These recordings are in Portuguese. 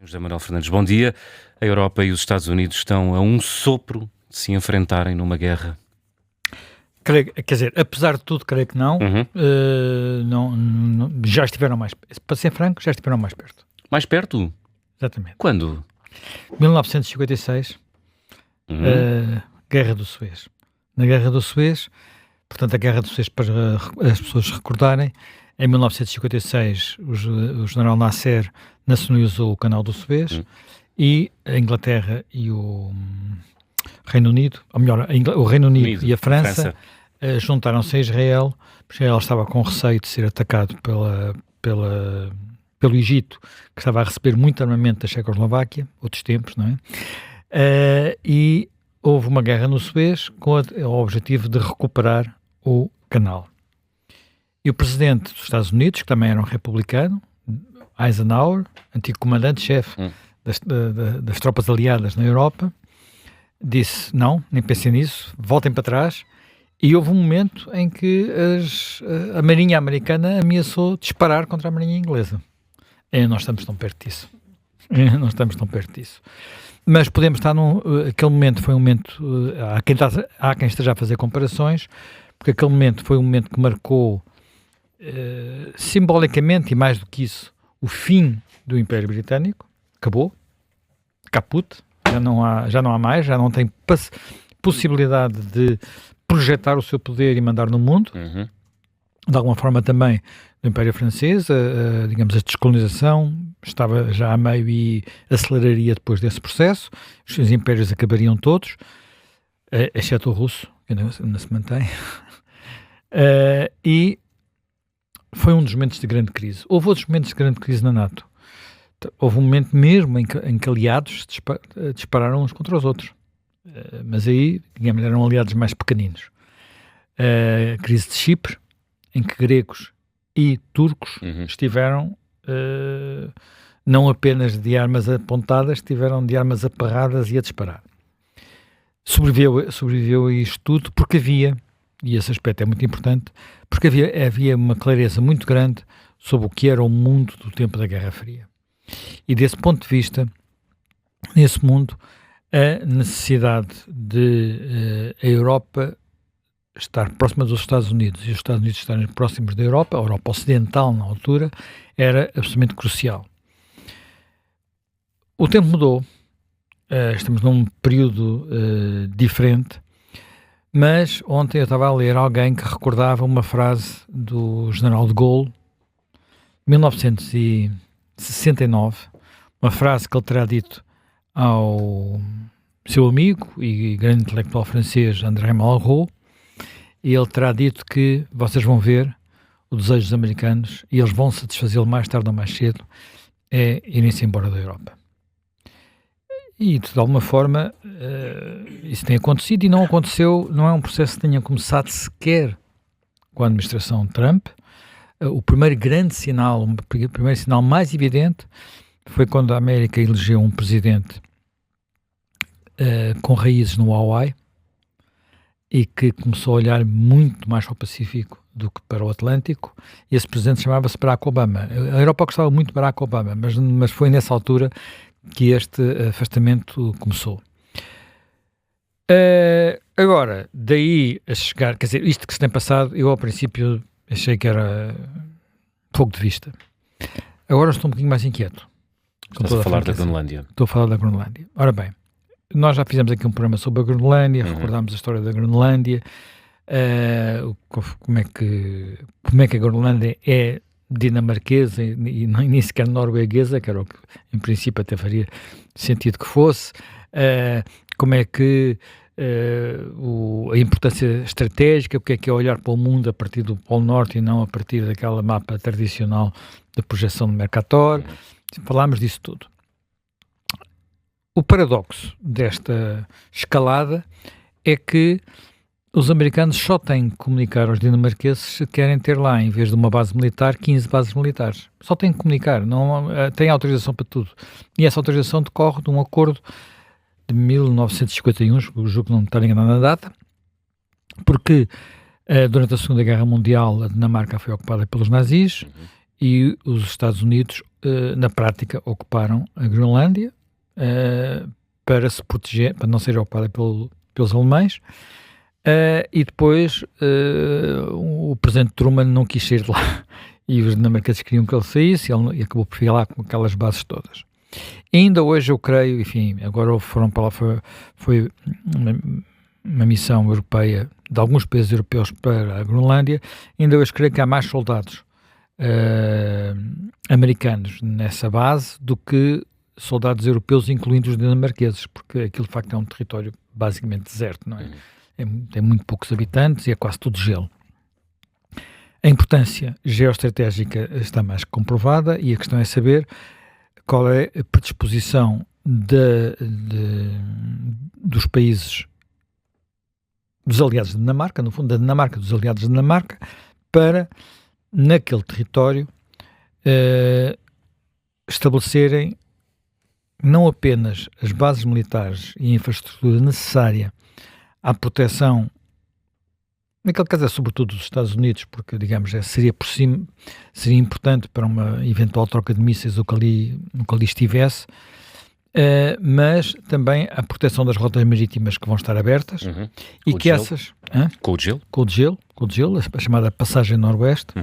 José Manuel Fernandes, bom dia. A Europa e os Estados Unidos estão a um sopro de se enfrentarem numa guerra. Quer dizer, apesar de tudo, creio que não. Já estiveram mais... Para ser franco, já estiveram mais perto. Mais perto? Exatamente. Quando? 1956, Guerra do Suez. Na Guerra do Suez, portanto, a Guerra do Suez, para as pessoas recordarem, em 1956 o general Nasser nacionalizou o canal do Suez e a Inglaterra e o Reino Unido, ou melhor, o Reino Unido e a França juntaram-se a Israel, porque Israel estava com receio de ser atacado pelo Egito, que estava a receber muito armamento da Checoslováquia, outros tempos, não é? E houve uma guerra no Suez com o objetivo de recuperar o canal. E o presidente dos Estados Unidos, que também era um republicano, Eisenhower, antigo comandante-chefe das tropas aliadas na Europa, disse, não, nem pensem nisso, voltem para trás. E houve um momento em que a Marinha Americana ameaçou disparar contra a Marinha Inglesa. Nós estamos tão perto disso. Mas podemos estar aquele momento foi um momento, há quem esteja a fazer comparações, porque aquele momento foi um momento que marcou simbolicamente, e mais do que isso, o fim do Império Britânico. Acabou, caput, já não há mais, já não tem possibilidade de projetar o seu poder e mandar no mundo. De alguma forma também do Império Francês, digamos, a descolonização estava já a meio e aceleraria depois desse processo. Os seus impérios acabariam todos, exceto o russo, que ainda se mantém. E foi um dos momentos de grande crise. Houve outros momentos de grande crise na NATO. Houve um momento mesmo em que aliados dispararam uns contra os outros. Mas aí, digamos, eram aliados mais pequeninos. A crise de Chipre, em que gregos e turcos estiveram não apenas de armas apontadas, estiveram de armas aperradas e a disparar. Sobreviveu a isto tudo porque havia, e esse aspecto é muito importante, porque havia uma clareza muito grande sobre o que era o mundo do tempo da Guerra Fria. E desse ponto de vista, nesse mundo, a necessidade de a Europa estar próxima dos Estados Unidos e os Estados Unidos estarem próximos da Europa, a Europa Ocidental na altura, era absolutamente crucial. O tempo mudou, estamos num período diferente, mas ontem eu estava a ler alguém que recordava uma frase do general de Gaulle, 1969, uma frase que ele terá dito ao seu amigo e grande intelectual francês André Malraux, e ele terá dito que vocês vão ver o desejo dos americanos e eles vão satisfazê-lo mais tarde ou mais cedo, é irem-se embora da Europa. E de alguma forma isso tem acontecido e não aconteceu, não é um processo que tenha começado sequer com a administração Trump. O primeiro grande sinal, o primeiro sinal mais evidente foi quando a América elegeu um presidente com raízes no Hawaii e que começou a olhar muito mais para o Pacífico do que para o Atlântico, e esse presidente chamava-se Barack Obama. A Europa gostava muito de Barack Obama, mas foi nessa altura que este afastamento começou. Agora, daí a chegar, quer dizer, isto que se tem passado, eu ao princípio achei que era fogo de vista. Agora estou um bocadinho mais inquieto. Estás a falar da Groenlândia. Estou a falar da Groenlândia. Ora bem, nós já fizemos aqui um programa sobre a Groenlândia, recordámos a história da Groenlândia, como é que a Groenlândia é dinamarquesa e nem sequer norueguesa, que era o que em princípio até faria sentido que fosse, como é que a importância estratégica, porque é que é olhar para o mundo a partir do Polo Norte e não a partir daquela mapa tradicional da projeção de Mercator. Falámos disso tudo. O paradoxo desta escalada é que os americanos só têm que comunicar aos dinamarqueses se querem ter lá, em vez de uma base militar, 15 bases militares. Só têm que comunicar, não têm autorização para tudo. E essa autorização decorre de um acordo de 1951, julgo que não estar enganado na data, porque durante a Segunda Guerra Mundial a Dinamarca foi ocupada pelos nazis e os Estados Unidos, na prática, ocuparam a Groenlândia para se proteger, para não ser ocupada pelos alemães, e depois o presidente Truman não quis sair de lá e os dinamarqueses queriam que ele saísse e acabou por ficar lá com aquelas bases todas. Ainda hoje eu creio, enfim, agora foram para lá, foi uma missão europeia, de alguns países europeus para a Groenlândia, ainda hoje creio que há mais soldados americanos nessa base do que soldados europeus, incluindo os dinamarqueses, porque aquilo de facto é um território basicamente deserto, não é? Tem muito poucos habitantes e é quase tudo gelo. A importância geoestratégica está mais que comprovada e a questão é saber qual é a predisposição dos países, dos aliados de Dinamarca, no fundo da Dinamarca, dos aliados de Dinamarca, para, naquele território, estabelecerem não apenas as bases militares e a infraestrutura necessária à proteção, naquele caso é sobretudo dos Estados Unidos, porque, digamos, seria importante para uma eventual troca de mísseis no que ali estivesse, mas também a proteção das rotas marítimas que vão estar abertas e que essas... Com o gelo? Com o gelo, a chamada passagem noroeste,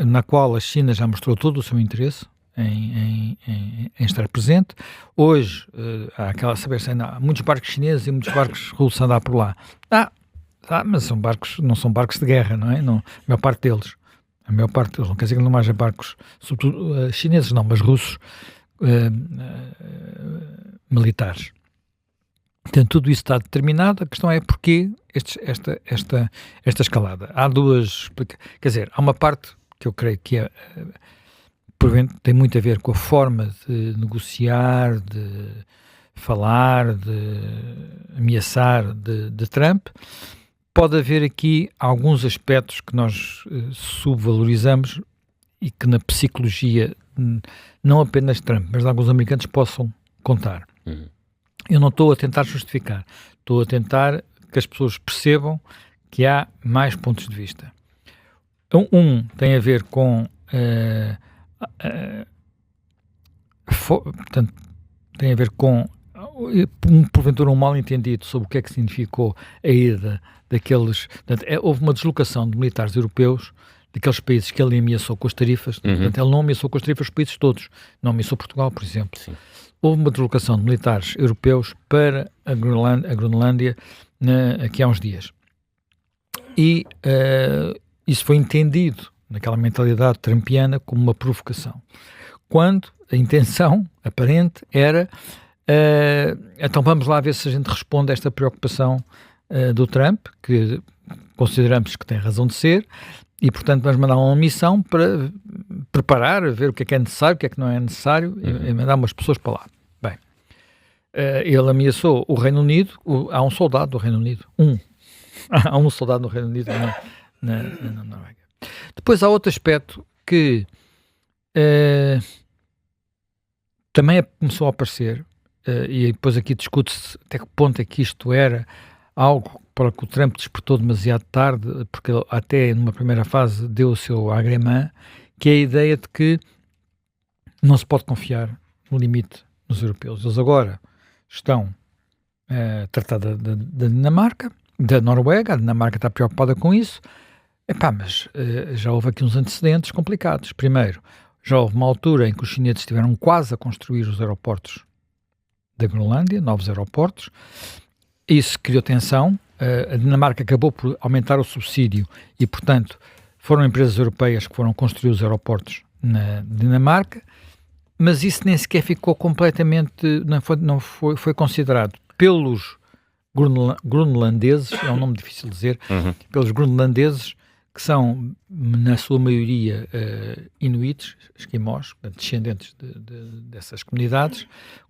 na qual a China já mostrou todo o seu interesse em estar presente. Hoje há aquela saber se há muitos barcos chineses e muitos barcos russos a andar por lá. Mas são barcos, não são barcos de guerra, não é? Não, a maior parte deles, não quer dizer que não haja barcos, sobretudo chineses não, mas russos, militares. Portanto, tudo isso está determinado. A questão é porquê esta escalada. Há duas, quer dizer, há uma parte que eu creio que tem muito a ver com a forma de negociar, de falar, de ameaçar de Trump. Pode haver aqui alguns aspectos que nós subvalorizamos e que na psicologia, não apenas Trump, mas de alguns americanos possam contar. Eu não estou a tentar justificar, estou a tentar que as pessoas percebam que há mais pontos de vista. Tem a ver com portanto, tem a ver com porventura um mal-entendido sobre o que é que significou a ida daqueles... Portanto, houve uma deslocação de militares europeus daqueles países que ele ameaçou com as tarifas. Portanto, ele não ameaçou com as tarifas os países todos, não ameaçou Portugal, por exemplo. Sim. Houve uma deslocação de militares europeus para a Groenlândia aqui há uns dias. E isso foi entendido naquela mentalidade trumpiana como uma provocação. Quando a intenção aparente era então vamos lá ver se a gente responde a esta preocupação do Trump, que consideramos que tem razão de ser, e portanto vamos mandar uma missão para preparar, ver o que é necessário, o que é que não é necessário, e mandar umas pessoas para lá. Bem, ele ameaçou o Reino Unido, há um soldado do Reino Unido, há um soldado no Reino Unido na Noruega. Depois há outro aspecto que também começou a aparecer, e depois aqui discute-se até que ponto é que isto era algo para que o Trump despertou demasiado tarde, porque ele até numa primeira fase deu o seu agremã, que é a ideia de que não se pode confiar no limite nos europeus. Eles agora estão a tratar da Dinamarca, da Noruega, a Dinamarca está preocupada com isso. Mas já houve aqui uns antecedentes complicados. Primeiro, já houve uma altura em que os chineses estiveram quase a construir os aeroportos da Groenlândia, novos aeroportos. Isso criou tensão. A Dinamarca acabou por aumentar o subsídio e, portanto, foram empresas europeias que foram construir os aeroportos na Dinamarca, mas isso nem sequer ficou completamente, foi considerado pelos groenlandeses, é um nome difícil de dizer, pelos groenlandeses, que são, na sua maioria, inuites, esquimós, descendentes dessas comunidades,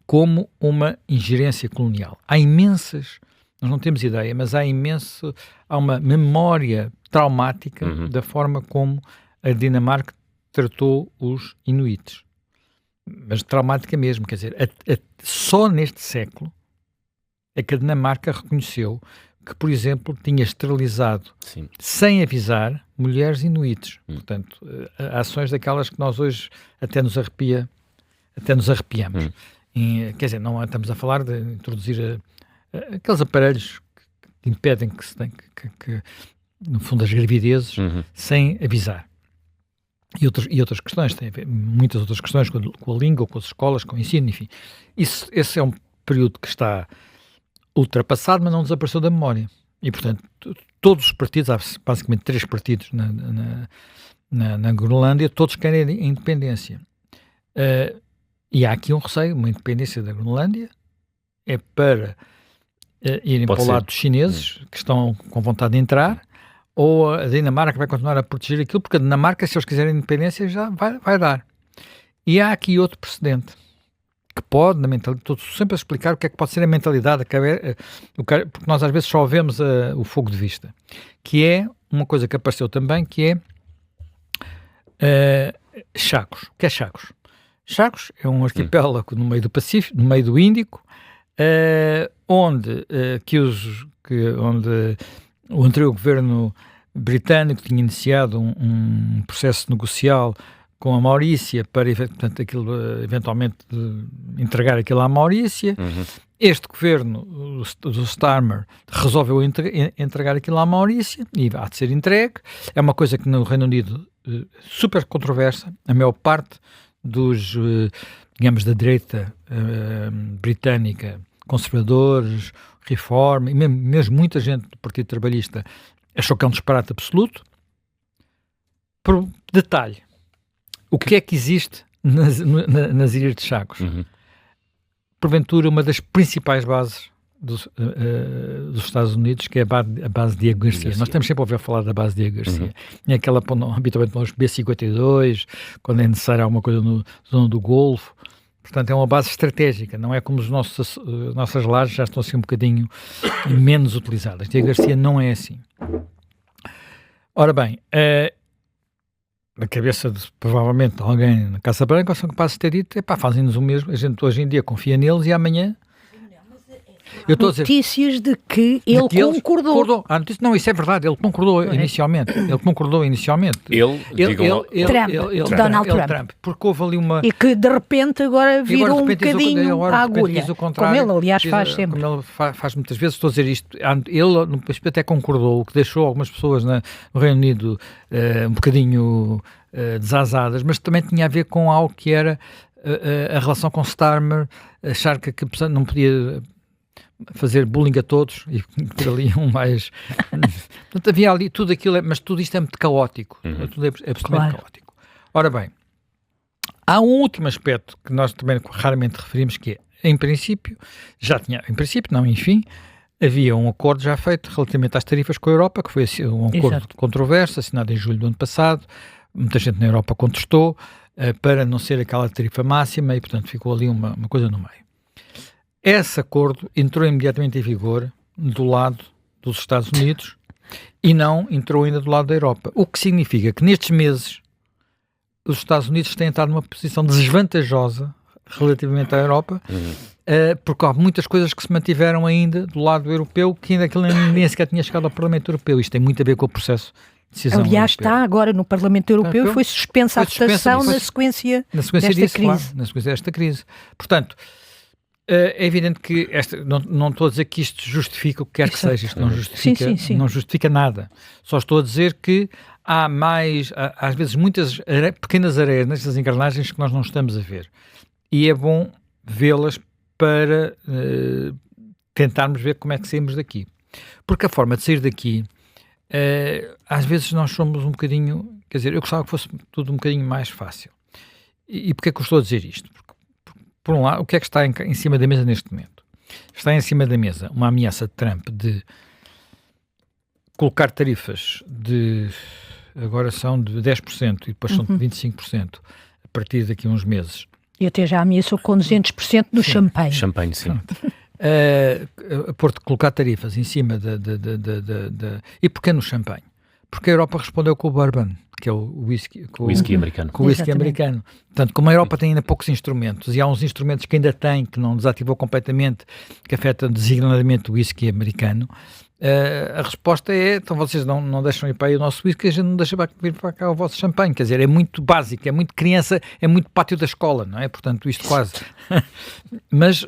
como uma ingerência colonial. Há imensas, nós não temos ideia, mas há uma memória traumática da forma como a Dinamarca tratou os inuites. Mas traumática mesmo, quer dizer, só neste século é que a Dinamarca reconheceu que, por exemplo, tinha esterilizado, Sim. sem avisar, mulheres inuites. Portanto, ações daquelas que nós hoje até nos arrepiamos. Quer dizer, não estamos a falar de introduzir aqueles aparelhos que impedem que se tem que no fundo, as gravidezes, sem avisar. E outras questões, tem a ver, muitas outras questões com a língua, com as escolas, com o ensino, enfim. Esse é um período que está ultrapassado, mas não desapareceu da memória. E, portanto, todos os partidos, há basicamente 3 partidos na Groenlândia, todos querem a independência. E há aqui um receio, uma independência da Groenlândia é para irem para o lado dos chineses, que estão com vontade de entrar, ou a Dinamarca vai continuar a proteger aquilo, porque a Dinamarca, se eles quiserem independência, já vai dar. E há aqui outro precedente, que pode, na mentalidade, estou sempre a explicar o que é que pode ser a mentalidade, porque nós às vezes só vemos o fogo de vista, que é uma coisa que apareceu também, que é Chagos. O que é Chagos? Chagos é um arquipélago no meio do Pacífico, no meio do Índico, onde o anterior governo britânico tinha iniciado um processo negocial com a Maurícia para, portanto, eventualmente entregar aquilo à Maurícia. Este governo, do Starmer, resolveu entregar aquilo à Maurícia e há de ser entregue. É uma coisa que no Reino Unido super controversa. A maior parte dos, digamos, da direita britânica, conservadores, Reform, e mesmo muita gente do Partido Trabalhista achou que é um disparate absoluto. Por detalhe, o que é que existe nas Ilhas de Chagos? Porventura, uma das principais bases dos Estados Unidos, que é a base Diego Garcia. Nós estamos sempre a ouvir falar da base Diego Garcia. É aquela, habitualmente, nos B-52, quando é necessário alguma coisa na zona do Golfo. Portanto, é uma base estratégica, não é como as nossas lajes já estão assim um bocadinho menos utilizadas. Diego Garcia não é assim. Ora bem, na cabeça de, provavelmente, alguém na Casa Branca, são capazes de ter dito, fazem-nos o mesmo, a gente hoje em dia confia neles e amanhã... Notícias de que ele concordou. Não, isso é verdade, ele concordou inicialmente. Donald Trump. Porque houve ali uma... E que de repente agora virou um bocadinho a agulha. Como ele, aliás, faz sempre. Como ele faz muitas vezes, estou a dizer isto. Ele, no princípio, até concordou, o que deixou algumas pessoas no Reino Unido um bocadinho desazadas, mas também tinha a ver com algo que era a relação com Starmer, achar que não podia... fazer bullying a todos e ter ali um mais... Portanto, havia ali tudo aquilo, mas tudo isto é muito caótico. Tudo é absolutamente caótico. Ora bem, há um último aspecto que nós também raramente referimos, que é, em princípio, havia um acordo já feito relativamente às tarifas com a Europa, que foi um acordo controverso, assinado em julho do ano passado. Muita gente na Europa contestou, para não ser aquela tarifa máxima, e portanto ficou ali uma coisa no meio. Esse acordo entrou imediatamente em vigor do lado dos Estados Unidos e não entrou ainda do lado da Europa. O que significa que nestes meses os Estados Unidos têm estado numa posição desvantajosa relativamente à Europa, porque há muitas coisas que se mantiveram ainda do lado europeu, que ainda aquilo nem sequer tinha chegado ao Parlamento Europeu. Isto tem muito a ver com o processo de decisão Aliás, europeu. Está agora no Parlamento Europeu e foi suspensa a votação na sequência desta crise. Claro, na sequência desta crise. Portanto, é evidente que não estou a dizer que isto justifica o que quer que seja, isto não justifica, sim. Não justifica nada. Só estou a dizer que há às vezes muitas pequenas areias nestas engrenagens que nós não estamos a ver. E é bom vê-las para tentarmos ver como é que saímos daqui. Porque a forma de sair daqui, às vezes nós somos um bocadinho, quer dizer, eu gostava que fosse tudo um bocadinho mais fácil. E porquê é que eu estou a dizer isto? Por um lado, o que é que está em cima da mesa neste momento? Está em cima da mesa uma ameaça de Trump de colocar tarifas agora são de 10% e depois são de 25% a partir daqui a uns meses. E até já ameaçou com 200% no champanhe. Champanhe, sim. Colocar tarifas em cima E porquê no champanhe? Porque a Europa respondeu com o bourbon, que é o whisky americano. Com o whisky americano. Portanto, como a Europa tem ainda poucos instrumentos, e há uns instrumentos que ainda tem, que não desativou completamente, que afetam designadamente o whisky americano, A resposta é, então vocês não deixam ir para aí o nosso whisky, a gente não deixa vir para cá o vosso champanhe. Quer dizer, é muito básico, é muito criança, é muito pátio da escola, não é? Portanto, isto quase. mas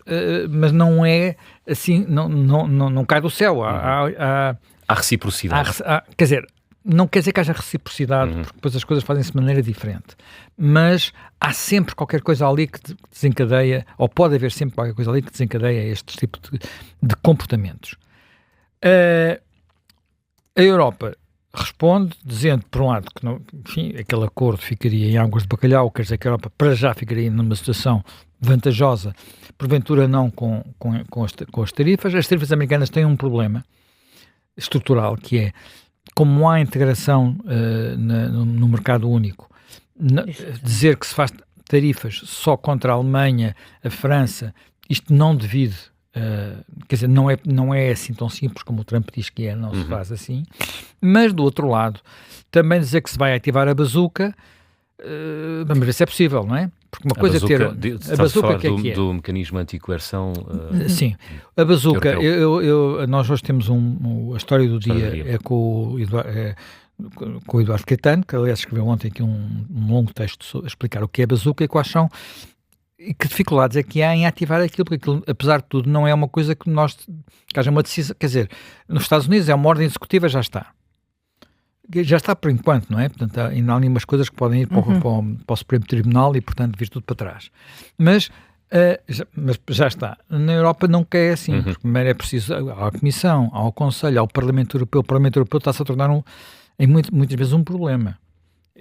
não é assim, não cai do céu. Há reciprocidade. Quer dizer, não quer dizer que haja reciprocidade, porque depois as coisas fazem-se de maneira diferente. Mas há sempre qualquer coisa ali que desencadeia, ou pode haver sempre qualquer coisa ali que desencadeia este tipo de comportamentos. A Europa responde dizendo, por um lado, que não, enfim, aquele acordo ficaria em águas de bacalhau, quer dizer que a Europa para já ficaria numa situação vantajosa, porventura não com as tarifas. As tarifas americanas têm um problema estrutural, que é, como há integração no mercado único, dizer que se faz tarifas só contra a Alemanha, a França, isto não divide. Quer dizer, não é assim tão simples como o Trump diz que é, não se faz assim. Mas, do outro lado, também dizer que se vai ativar a bazuca, vamos ver se é possível, não é? Porque uma coisa é ter... A bazuca que é? Do mecanismo anticoerção... Sim, a bazuca, nós hoje temos a história do dia é com o Eduardo Caetano, que aliás escreveu ontem aqui um longo texto a explicar o que é a bazuca e quais são e que dificuldades é que há em ativar aquilo, porque aquilo, apesar de tudo, não é uma coisa que haja uma decisão, quer dizer, nos Estados Unidos é uma ordem executiva, já está por enquanto, não é? Portanto, ainda há algumas coisas que podem ir para o Supremo Tribunal e, portanto, vir tudo para trás. Mas já está. Na Europa não quer assim, porque primeiro é preciso à Comissão, ao Conselho, ao Parlamento Europeu. O Parlamento Europeu está-se a tornar muitas vezes um problema.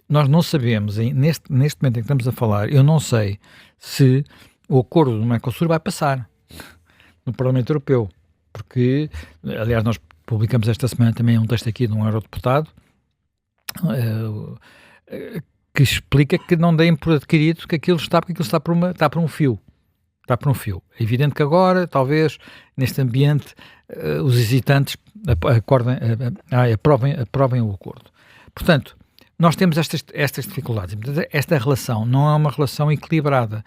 Nós não sabemos, neste momento em que estamos a falar, eu não sei se o acordo do Mercosul vai passar no Parlamento Europeu, porque, aliás, nós publicamos esta semana também um texto aqui de um eurodeputado que explica que não deem por adquirido que aquilo está por um fio. Está por um fio. É evidente que agora, talvez, neste ambiente, os hesitantes aprovem o acordo. Portanto, nós temos estas dificuldades. Esta relação não é uma relação equilibrada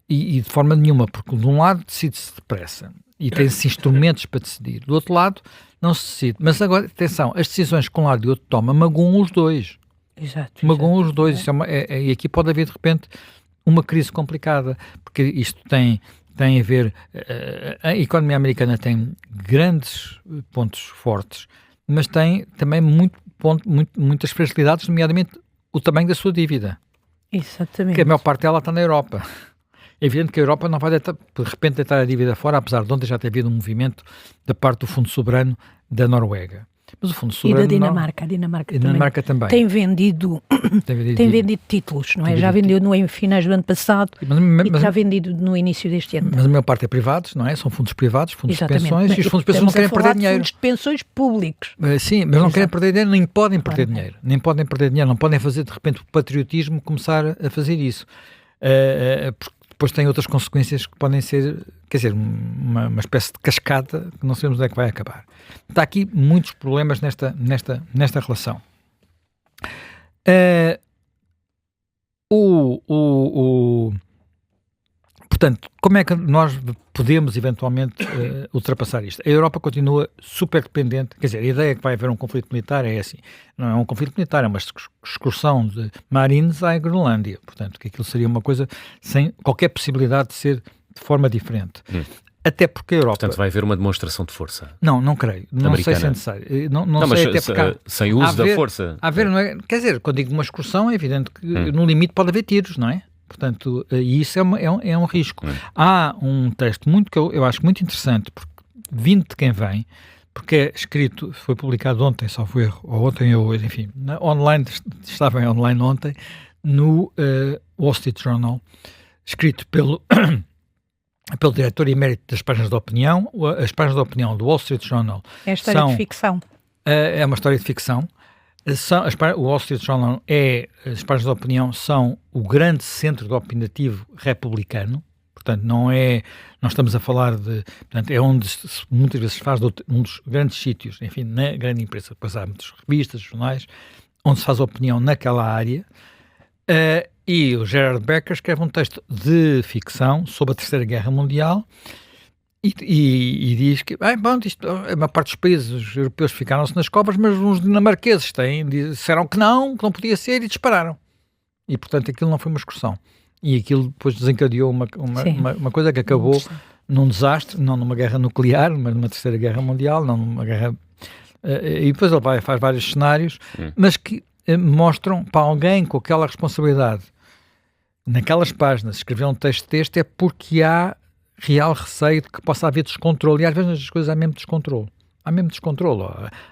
e de forma nenhuma, porque de um lado decide-se depressa e tem-se instrumentos para decidir. Do outro lado, não se decide. Mas agora, atenção, as decisões que um lado e outro toma magoam os dois. Exato. Magoam os dois. E aqui pode haver, de repente, uma crise complicada, porque isto tem a ver... A economia americana tem grandes pontos fortes, mas tem também muitas fragilidades, nomeadamente o tamanho da sua dívida. Exatamente. Que a maior parte dela está na Europa. É evidente que a Europa não vai de repente deitar a dívida fora, apesar de ontem já ter havido um movimento da parte do Fundo Soberano da Noruega. Mas o Fundo Soberano... E da Dinamarca. A Dinamarca também. Tem vendido títulos, não é? Já vendeu no finais do ano passado e está vendido no início deste ano. Mas a maior parte é privados, não é? São fundos privados, fundos Exatamente. de pensões, e os fundos de pensões não querem perder dinheiro. Fundos de pensões públicos. Sim, mas não querem perder dinheiro, nem podem perder dinheiro. Nem podem perder dinheiro, não podem fazer de repente o patriotismo começar a fazer isso. Porque depois tem outras consequências que podem ser, quer dizer, uma espécie de cascata que não sabemos onde é que vai acabar. Está aqui muitos problemas nesta relação. Portanto, como é que nós podemos eventualmente ultrapassar isto? A Europa continua super dependente, quer dizer, a ideia que vai haver um conflito militar é assim, não é um conflito militar, é uma excursão de marines à Groenlândia, portanto, que aquilo seria uma coisa sem qualquer possibilidade de ser de forma diferente. Até porque a Europa... Portanto, vai haver uma demonstração de força. Não creio. Não sei se é necessário. Não sei, mas até porque sem uso da força. Não é, quer dizer, quando digo uma excursão, é evidente que no limite pode haver tiros, não é? Portanto, e isso é um risco. Há um texto que eu acho muito interessante, porque, vindo de quem vem, porque é escrito, foi publicado ontem, só foi erro, ou ontem ou hoje, enfim, estava em online ontem, no Wall Street Journal, escrito pelo diretor emérito das páginas de opinião. As páginas de opinião do Wall Street Journal é a história de ficção. É uma história de ficção. O Wall Street Journal as páginas de opinião são o grande centro opinativo republicano, portanto não estamos a falar portanto é onde muitas vezes se faz um dos grandes sítios, enfim, na grande imprensa, depois há muitas revistas, jornais, onde se faz opinião naquela área, e o Gerard Becker escreve um texto de ficção sobre a Terceira Guerra Mundial, E diz que, bom, a maior parte dos países europeus ficaram-se nas covas, mas uns dinamarqueses disseram que não podia ser e dispararam. E, portanto, aquilo não foi uma excursão. E aquilo depois desencadeou uma coisa que acabou num desastre, não numa guerra nuclear, mas numa terceira guerra mundial, não numa guerra... e depois ele faz vários cenários, mas que mostram para alguém com aquela responsabilidade, naquelas páginas, escrever um texto deste, é porque há real receio de que possa haver descontrole. E às vezes nas coisas há mesmo descontrole.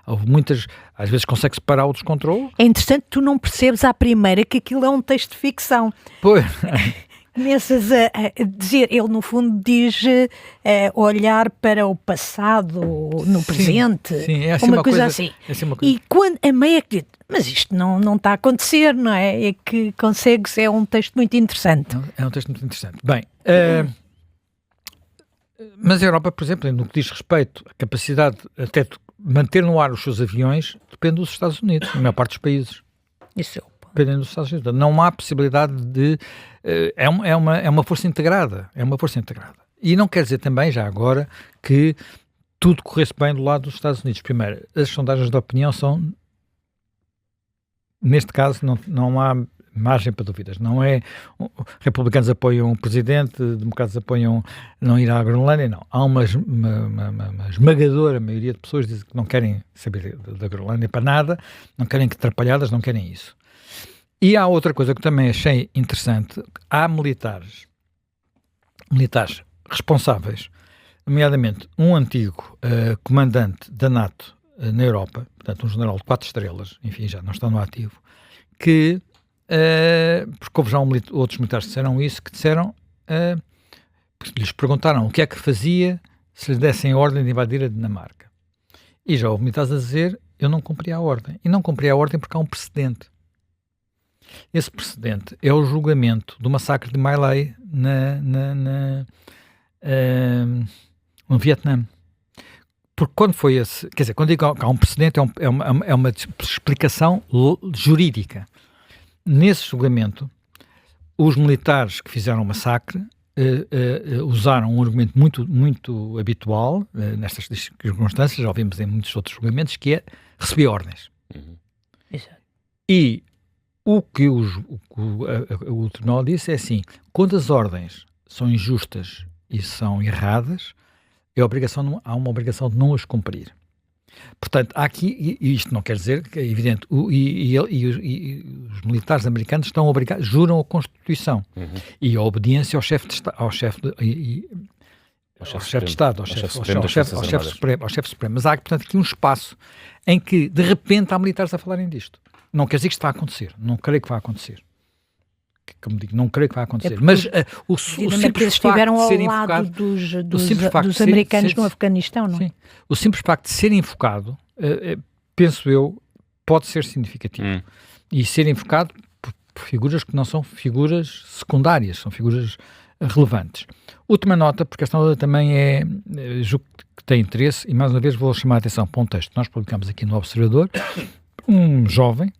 Houve muitas... Às vezes consegue-se parar o descontrole. É interessante, tu não percebes à primeira que aquilo é um texto de ficção. Pois... Começas a dizer, ele no fundo diz olhar para o passado no presente, sim, é assim uma coisa assim. É assim uma coisa. E quando a meia que diz, mas isto não está a acontecer, não é? É que consegues, é um texto muito interessante. É um texto muito interessante. Bem, mas a Europa, por exemplo, no que diz respeito à capacidade até de manter no ar os seus aviões, depende dos Estados Unidos, na maior parte dos países. Isso dependendo dos Estados Unidos. Não há possibilidade de... É uma força integrada. É uma força integrada. E não quer dizer também, já agora, que tudo corresse bem do lado dos Estados Unidos. Primeiro, as sondagens de opinião são... Neste caso, não há margem para dúvidas. Não é... Republicanos apoiam o presidente, democratas apoiam não ir à Groenlândia, não. Há uma esmagadora maioria de pessoas que dizem que não querem saber da Groenlândia para nada, não querem que atrapalhadas, não querem isso. E há outra coisa que também achei interessante. Há militares responsáveis, nomeadamente um antigo comandante da NATO na Europa, portanto um general de 4 estrelas, enfim, já não está no ativo, que, porque houve já outros militares que disseram isso, que disseram, porque lhes perguntaram o que é que fazia se lhe dessem a ordem de invadir a Dinamarca. E já houve militares a dizer, eu não cumpri a ordem. E não cumpri a ordem porque há um precedente. Esse precedente é o julgamento do massacre de My Lai no Vietnã. Porque quando foi esse... Quer dizer, quando digo que há um precedente, é uma explicação jurídica. Nesse julgamento, os militares que fizeram o massacre usaram um argumento muito habitual nestas circunstâncias, já ouvimos em muitos outros julgamentos, que é receber ordens. Exato. E o que o tribunal disse é assim, quando as ordens são injustas e são erradas, há uma obrigação de não as cumprir. Portanto, há aqui, e isto não quer dizer, que é evidente, e os militares americanos estão obrigados, juram a Constituição e a obediência ao chefe de Estado, ao chefe Supremo. Mas há, portanto, aqui um espaço em que, de repente, há militares a falarem disto. Não quer dizer que isto vai acontecer. Não creio que vai acontecer. Como digo, não creio que vai acontecer. Mas o simples facto de ser invocado... dos americanos no Afeganistão, não é? Sim. O simples facto de ser invocado, penso eu, pode ser significativo. E ser invocado por figuras que não são figuras secundárias, são figuras relevantes. Última nota, porque esta nota também julgo que tem interesse, e mais uma vez vou chamar a atenção para um texto que nós publicamos aqui no Observador, um jovem,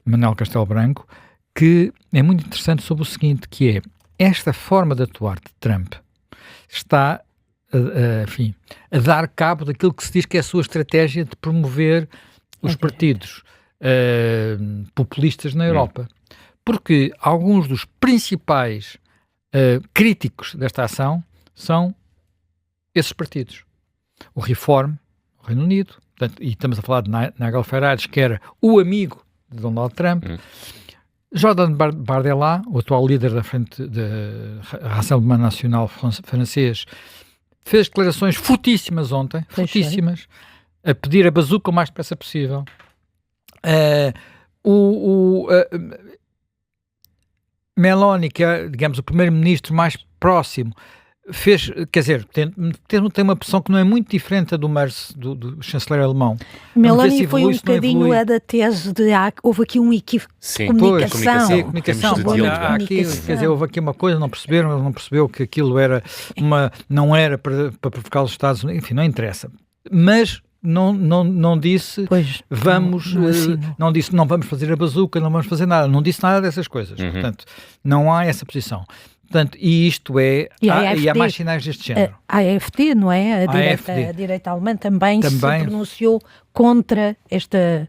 Manuel Castelo Branco, que é muito interessante sobre o seguinte, que é, esta forma de atuar de Trump está, a dar cabo daquilo que se diz que é a sua estratégia de promover os partidos populistas na Europa. Porque alguns dos principais críticos desta ação são esses partidos. O Reform, o Reino Unido, portanto, e estamos a falar de Nigel Farage, que era o amigo de Donald Trump, Jordan Bardella, o atual líder da frente da Rassemblement National francês, fez declarações fortíssimas ontem, a pedir a bazuca o mais depressa possível. Meloni, que é, digamos, o primeiro-ministro mais próximo, fez, quer dizer, tem uma posição que não é muito diferente do Merz, do chanceler alemão. Meloni foi um bocadinho a da tese de houve aqui um equívoco de comunicação. Quer dizer, houve aqui uma coisa, não percebeu que aquilo não era para provocar os Estados Unidos, enfim, não interessa. Mas não disse não disse não vamos fazer a bazuca, não vamos fazer nada, não disse nada dessas coisas. Portanto, não há essa posição. Portanto, e isto é... E e há mais sinais deste género. A AfD, não é? A direita alemã também se pronunciou contra esta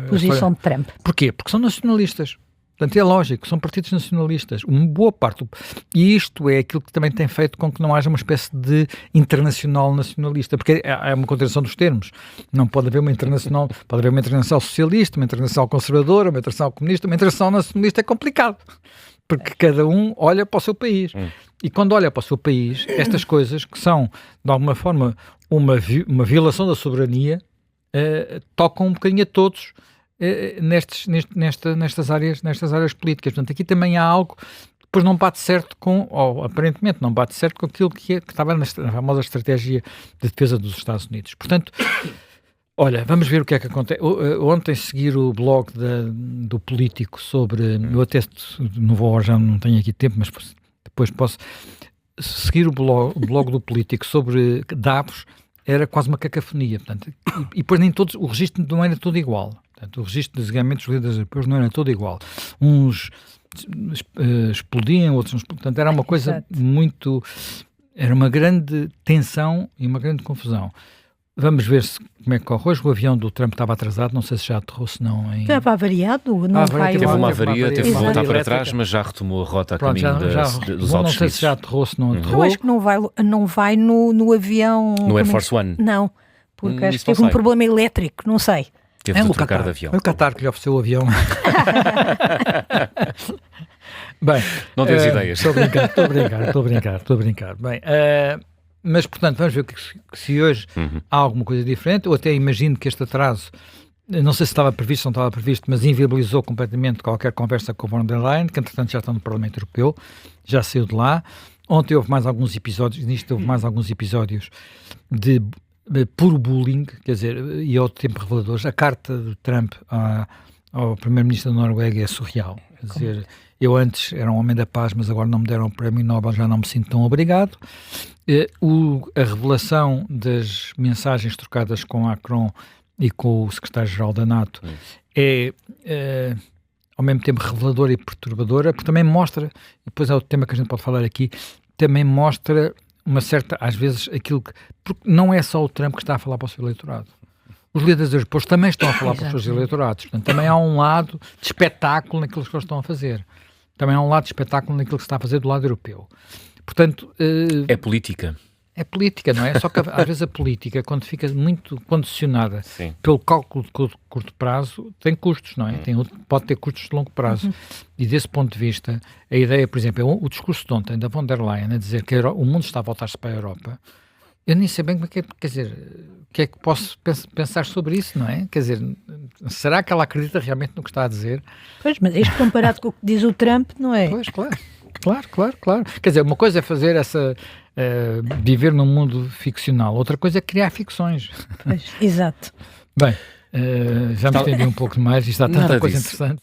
posição de Trump. Porquê? Porque são nacionalistas. Portanto, é lógico, são partidos nacionalistas. Uma boa parte. E isto é aquilo que também tem feito com que não haja uma espécie de internacional nacionalista. Porque é uma contradição dos termos. Não pode haver uma internacional... Pode haver uma internacional socialista, uma internacional conservadora, uma internacional comunista. Uma internacional nacionalista é complicado. Porque cada um olha para o seu país. E quando olha para o seu país, estas coisas que são, de alguma forma, uma violação da soberania, tocam um bocadinho a todos nestas áreas políticas. Portanto, aqui também há algo que depois não bate certo ou aparentemente não bate certo com aquilo que estava na famosa estratégia de defesa dos Estados Unidos. Portanto, olha, vamos ver o que é que acontece. Ontem seguir o blog do Político sobre... Eu até já não tenho aqui tempo, mas depois posso seguir o blog do Político sobre Davos. Era quase uma cacofonia. Portanto, e depois nem todos... O registro não era todo igual. Portanto, o registro de designamentos dos líderes europeus não era todo igual. Uns explodiam, outros não explodiam. Portanto, era uma coisa muito... Era uma grande tensão e uma grande confusão. Vamos ver como é que corre hoje. O avião do Trump estava atrasado, não sei se já aterrou, se não... Estava avariado, não vai... Teve uma avaria, teve que voltar para trás, mas já retomou a rota a caminho dos Altos Não sei se já aterrou, se não aterrou. Eu acho que não vai no avião... No Air Force One? Não, porque acho que teve um problema elétrico, não sei. Teve de trocar de avião. É o Qatar que lhe ofereceu o avião. Bem, não tens ideias. Estou a brincar. Bem, mas, portanto, vamos ver se hoje há alguma coisa diferente. Eu até imagino que este atraso, não sei se estava previsto ou não estava previsto, mas inviabilizou completamente qualquer conversa com o von der Leyen, que entretanto já está no Parlamento Europeu, já saiu de lá. Ontem houve mais alguns episódios, de puro bullying, quer dizer, e ao tempo reveladores. A carta de Trump ao primeiro-ministro da Noruega é surreal. Quer dizer, eu antes era um homem da paz, mas agora não me deram o prémio Nobel, já não me sinto tão obrigado. A revelação das mensagens trocadas com Macron e com o secretário-geral da NATO é ao mesmo tempo reveladora e perturbadora, porque também mostra, e depois é outro tema que a gente pode falar aqui, também mostra uma certa, às vezes, aquilo que... Porque não é só o Trump que está a falar para o seu eleitorado. Os líderes europeus também estão a falar para os seus eleitorados. Portanto, também há um lado de espetáculo naquilo que eles estão a fazer. Também há um lado de espetáculo naquilo que se está a fazer do lado europeu. Portanto... É política. É política, não é? Só que às vezes a política, quando fica muito condicionada pelo cálculo de curto prazo, tem custos, não é? Pode ter custos de longo prazo. E desse ponto de vista, a ideia, por exemplo, o discurso de ontem da von der Leyen a dizer que o mundo está a voltar-se para a Europa, eu nem sei bem como é que é, quer dizer, o que é que posso pensar sobre isso, não é? Quer dizer, será que ela acredita realmente no que está a dizer? Pois, mas isto comparado com o que diz o Trump, não é? Pois, claro. Quer dizer, uma coisa é fazer viver num mundo ficcional, outra coisa é criar ficções. Pois, exato. Bem, já me estendi um pouco mais e está tanta coisa interessante.